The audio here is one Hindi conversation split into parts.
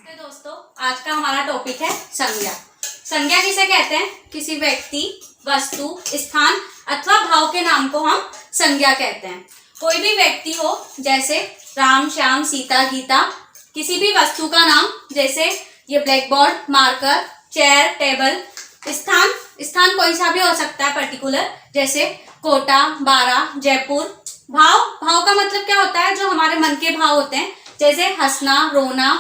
नमस्ते दोस्तों, आज का हमारा टॉपिक है संज्ञा। संज्ञा किसे कहते हैं? किसी व्यक्ति, वस्तु, स्थान अथवा भाव के नाम को हम संज्ञा कहते हैं। कोई भी व्यक्ति हो, जैसे राम, श्याम, सीता, गीता, किसी भी वस्तु का नाम, जैसे ये black board, marker, chair, table. स्थान कोई सा भी हो सकता है पर्टिकुलर, जैसे कोटा, बारा, जयपुर। भाव का मतलब क्या होता है? जो हमारे मन के भाव होते हैं, जैसे हंसना, रोना,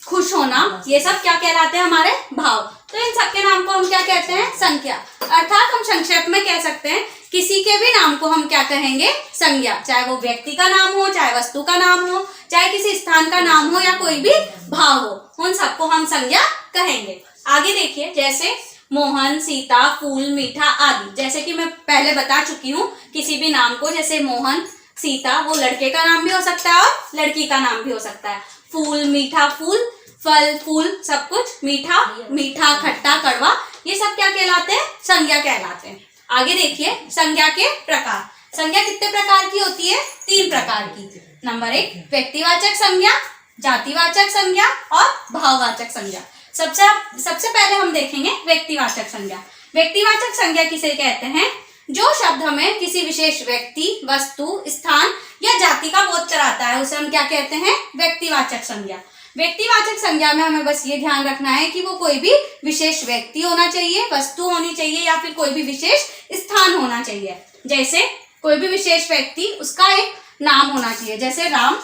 खुश होना, ये सब क्या कहलाते हैं? हमारे भाव। तो इन सब के नाम को हम क्या कहते हैं? संज्ञा। अर्थात हम संक्षेप में कह सकते हैं किसी के भी नाम को हम क्या कहेंगे? संज्ञा। चाहे वो व्यक्ति का नाम हो, चाहे वस्तु का नाम हो, चाहे किसी स्थान का नाम हो, या कोई भी भाव हो, उन सबको हम संज्ञा कहेंगे। आगे देखिए, जैसे मोहन, सीता, फूल, मीठा आदि। जैसे कि मैं पहले बता चुकी हूँ, किसी भी नाम को, जैसे मोहन, सीता, वो लड़के का नाम भी हो सकता है और लड़की का नाम भी हो सकता है। फूल, मीठा, फूल, फल, फूल, सब कुछ मीठा, मीठा, खट्टा, कड़वा, ये सब क्या कहलाते हैं? संज्ञा कहलाते हैं। आगे देखिए, संज्ञा के प्रकार। संज्ञा कितने प्रकार की होती है? 3 प्रकार की। नंबर 1 व्यक्तिवाचक संज्ञा, जातिवाचक संज्ञा और भाववाचक संज्ञा। सबसे पहले हम देखेंगे व्यक्तिवाचक संज्ञा। व्यक्तिवाचक संज्ञा किसे कहते हैं? जो शब्द हमें किसी विशेष व्यक्ति, वस्तु, स्थान या जाति का बोध कराता है, उसे हम क्या कहते हैं? व्यक्तिवाचक संज्ञा। व्यक्तिवाचक संज्ञा में हमें बस ये ध्यान रखना है कि वो कोई भी विशेष व्यक्ति होना चाहिए, वस्तु होनी चाहिए, या फिर कोई भी विशेष स्थान होना चाहिए। जैसे कोई भी विशेष व्यक्ति, उसका एक नाम होना चाहिए, जैसे राम,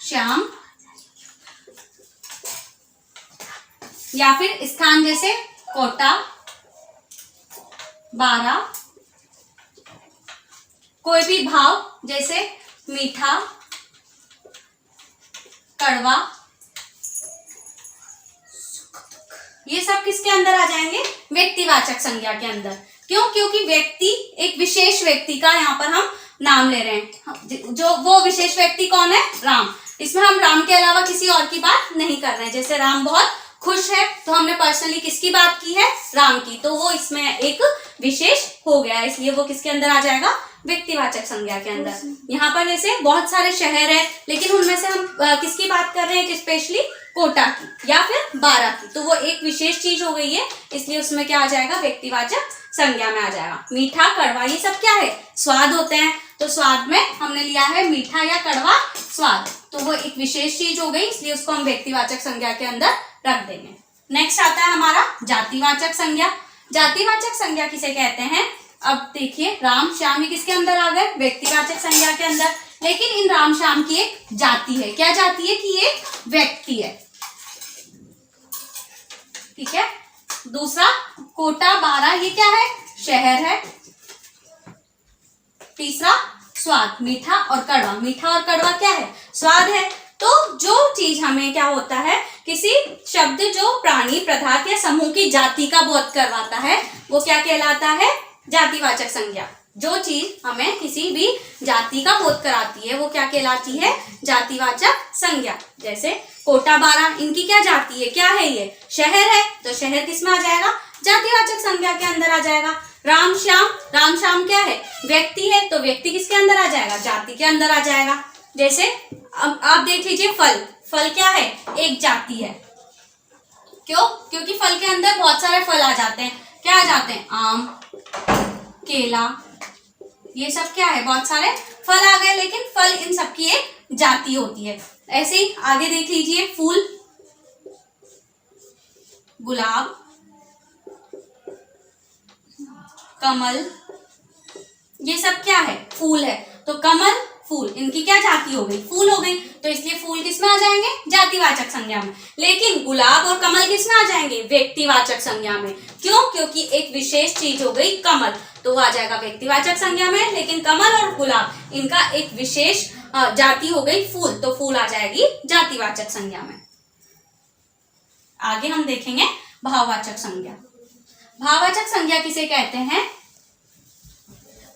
श्याम, या फिर स्थान जैसे कोटा, बारा। कोई भी भाव, जैसे मीठा, कड़वा, ये सब किसके अंदर आ जाएंगे? व्यक्तिवाचक संज्ञा के अंदर। क्यों? क्योंकि व्यक्ति, एक विशेष व्यक्ति का यहाँ पर हम नाम ले रहे हैं। जो वो विशेष व्यक्ति कौन है? राम। इसमें हम राम के अलावा किसी और की बात नहीं कर रहे हैं। जैसे राम बहुत खुश है, तो हमने पर्सनली किसकी बात की है? राम की। तो वो इसमें एक विशेष हो गया, इसलिए वो किसके अंदर आ जाएगा? व्यक्तिवाचक संज्ञा के अंदर। यहाँ पर जैसे बहुत सारे शहर है, लेकिन उनमें से हम किसकी बात कर रहे हैं? स्पेशली कोटा की या फिर बारा की। तो वो एक विशेष चीज हो गई है, इसलिए उसमें क्या आ जाएगा? व्यक्तिवाचक संज्ञा में आ जाएगा। मीठा, कड़वा, ये सब क्या है? स्वाद होते हैं। तो स्वाद में हमने लिया है मीठा या कड़वा स्वाद, तो वो एक विशेष चीज हो गई, इसलिए उसको हम व्यक्तिवाचक संज्ञा के अंदर रख देंगे। नेक्स्ट आता है हमारा जातिवाचक संज्ञा। जातिवाचक संज्ञा किसे कहते हैं? अब देखिए, राम, श्याम, ये किसके अंदर आ गए? व्यक्तिवाचक संज्ञा के अंदर। लेकिन इन राम, श्याम की एक जाति है। क्या जाति है? कि ये व्यक्ति है। ठीक है। दूसरा, कोटा, बारा, ये क्या है? शहर है। तीसरा, स्वाद, मीठा और कड़वा। मीठा और कड़वा क्या है? स्वाद है। तो जो चीज हमें क्या होता है, किसी शब्द जो प्राणी, पदार्थ या समूह की जाति का बोध करवाता है, वो क्या कहलाता है? जातिवाचक संज्ञा। जो चीज हमें किसी भी जाति का बोध कराती है, वो क्या कहलाती है? जातिवाचक संज्ञा। जैसे कोटा, बारा, इनकी क्या जाति है? क्या है? ये शहर है, तो शहर किस में आ जाएगा? जातिवाचक संज्ञा के अंदर आ जाएगा। राम, श्याम क्या है? व्यक्ति है, तो व्यक्ति किसके अंदर आ जाएगा? जाति के अंदर आ जाएगा। जैसे अब आप देख लीजिए, फल क्या है? एक जाति है। क्यों? क्योंकि फल के अंदर बहुत सारे फल आ जाते हैं। क्या आ जाते हैं? आम, केला, ये सब क्या है? बहुत सारे फल आ गए, लेकिन फल इन सब की एक जाति होती है। ऐसे ही आगे देख लीजिए, फूल, गुलाब, कमल, ये सब क्या है? फूल है। तो कमल, फूल, इनकी क्या जाति हो गई? फूल हो गई। तो इसलिए फूल किसमें आ जाएंगे? जातिवाचक संज्ञा में। लेकिन गुलाब और कमल किसमें आ जाएंगे? व्यक्तिवाचक संज्ञा में। क्यों? क्योंकि एक विशेष चीज हो गई कमल, तो वो आ जाएगा व्यक्तिवाचक संज्ञा में। लेकिन कमल और गुलाब, इनका एक विशेष जाति हो गई फूल, तो फूल आ जाएगी जातिवाचक संज्ञा में। आगे हम देखेंगे भाववाचक संज्ञा। भाववाचक संज्ञा किसे कहते हैं?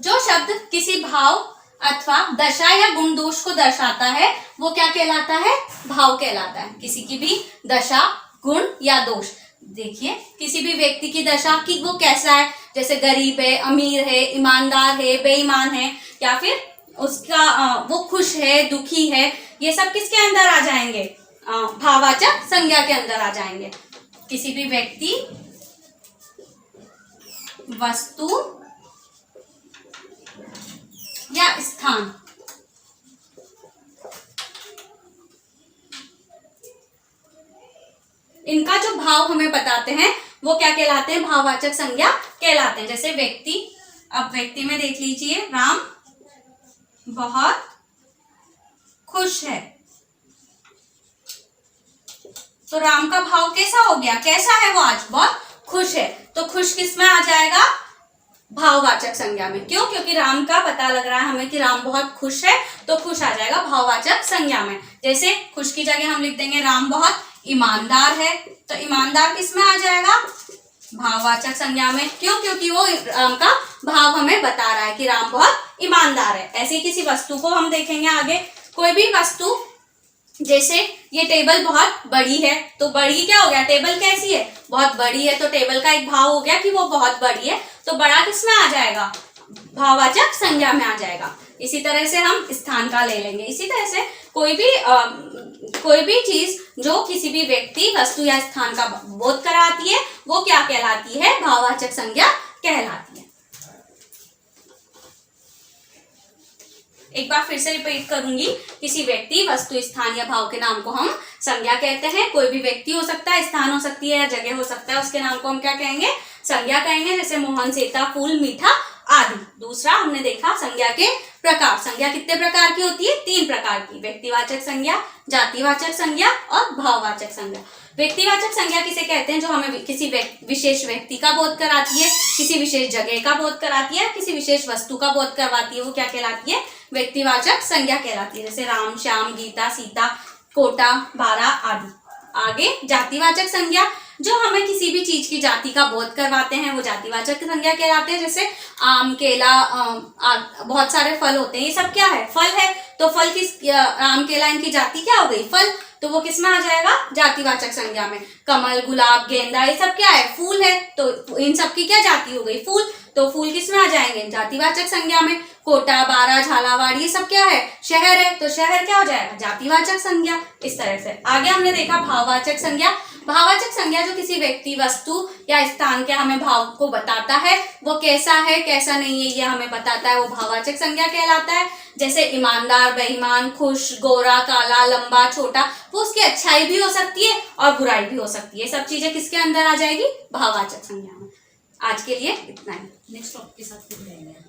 जो शब्द किसी भाव अथवा दशा या गुण दोष को दर्शाता है, वो क्या कहलाता है? भाव कहलाता है। किसी की भी दशा, गुण या दोष। देखिए, किसी भी व्यक्ति की दशा कि वो कैसा है, जैसे गरीब है, अमीर है, ईमानदार है, बेईमान है, या फिर उसका वो खुश है, दुखी है, ये सब किसके अंदर आ जाएंगे? भाववाचक संज्ञा के अंदर आ जाएंगे। किसी भी व्यक्ति, वस्तु या स्थान, इनका जो भाव हमें बताते हैं वो क्या कहलाते हैं? भाववाचक संज्ञा कहलाते हैं। जैसे व्यक्ति, अब व्यक्ति में देख लीजिए, राम बहुत खुश है, तो राम का भाव कैसा हो गया? कैसा है वो आज? बहुत खुश है। तो खुश किस में आ जाएगा? भाववाचक संज्ञा में। क्यों? क्योंकि राम का पता लग रहा है हमें कि राम बहुत खुश है, तो खुश आ जाएगा भाववाचक संज्ञा में। जैसे खुश की जगह हम लिख देंगे राम बहुत ईमानदार है, तो ईमानदार किस में आ जाएगा? भाववाचक संज्ञा में। क्यों? क्योंकि वो राम का भाव हमें बता रहा है कि राम बहुत ईमानदार है। ऐसे ही किसी वस्तु को हम देखेंगे आगे, कोई भी वस्तु, जैसे ये टेबल बहुत बड़ी है, तो बड़ी क्या हो गया? टेबल कैसी है? बहुत बड़ी है, तो टेबल का एक भाव हो गया कि वो बहुत बड़ी है, तो बड़ा किस में आ जाएगा? भाववाचक संज्ञा में आ जाएगा। इसी तरह से हम स्थान का ले लेंगे। इसी तरह से कोई भी चीज जो किसी भी व्यक्ति, वस्तु या स्थान का बोध कराती है वो क्या कहलाती है? भाववाचक संज्ञा कहलाती है। एक बार फिर से रिपीट करूंगी, किसी व्यक्ति, वस्तु, स्थान या भाव के नाम को हम संज्ञा कहते हैं। कोई भी व्यक्ति हो सकता है, स्थान हो सकती है या जगह हो सकता है, उसके नाम को हम क्या कहेंगे? संज्ञा कहेंगे। जैसे मोहन, सीता, फूल, मीठा आदि। दूसरा हमने देखा संज्ञा के प्रकार। संज्ञा कितने प्रकार की होती है? 3 प्रकार की। व्यक्तिवाचक संज्ञा, जातिवाचक संज्ञा और भाववाचक संज्ञा। व्यक्तिवाचक संज्ञा किसे कहते हैं? जो हमें किसी विशेष व्यक्ति का बोध कराती है, किसी विशेष जगह का बोध कराती है, किसी विशेष वस्तु का बोध करवाती है, वो क्या कहलाती है? व्यक्तिवाचक संज्ञा कहलाती है। जैसे राम, श्याम, गीता, सीता, कोटा, बारह आदि। आगे जातिवाचक संज्ञा, जो हमें किसी भी चीज की जाति का बोध करवाते हैं, वो जातिवाचक संज्ञा कहलाते हैं। जैसे आम, केला, बहुत सारे फल होते हैं, ये सब क्या है? फल है। तो फल किस, आम, केला, इनकी जाति क्या हो गई? फल। तो वो किस में आ जाएगा? जातिवाचक संज्ञा में। कमल, गुलाब, गेंदा, ये सब क्या है? फूल है। तो इन सब की क्या जाति हो गई? फूल। तो फूल किस में आ जाएंगे? जातिवाचक संज्ञा में। कोटा, बारा, झालावाड़, ये सब क्या है? शहर है। तो शहर क्या हो जाएगा? जातिवाचक संज्ञा। इस तरह से आगे हमने देखा भाववाचक संज्ञा। भाववाचक संज्ञा जो किसी व्यक्ति, वस्तु या स्थान के हमें भाव को बताता है, वो कैसा है कैसा नहीं है ये हमें बताता है, वो भाववाचक संज्ञा कहलाता है। जैसे ईमानदार, बेईमान, खुश, गोरा, काला, लंबा, छोटा, वो उसकी अच्छाई भी हो सकती है और बुराई भी हो सकती है। सब चीजें किसके अंदर आ जाएगी? भाववाचक संज्ञा में। आज के लिए इतना ही। नेक्स्ट टॉपिक के साथ फिर मिलेंगे।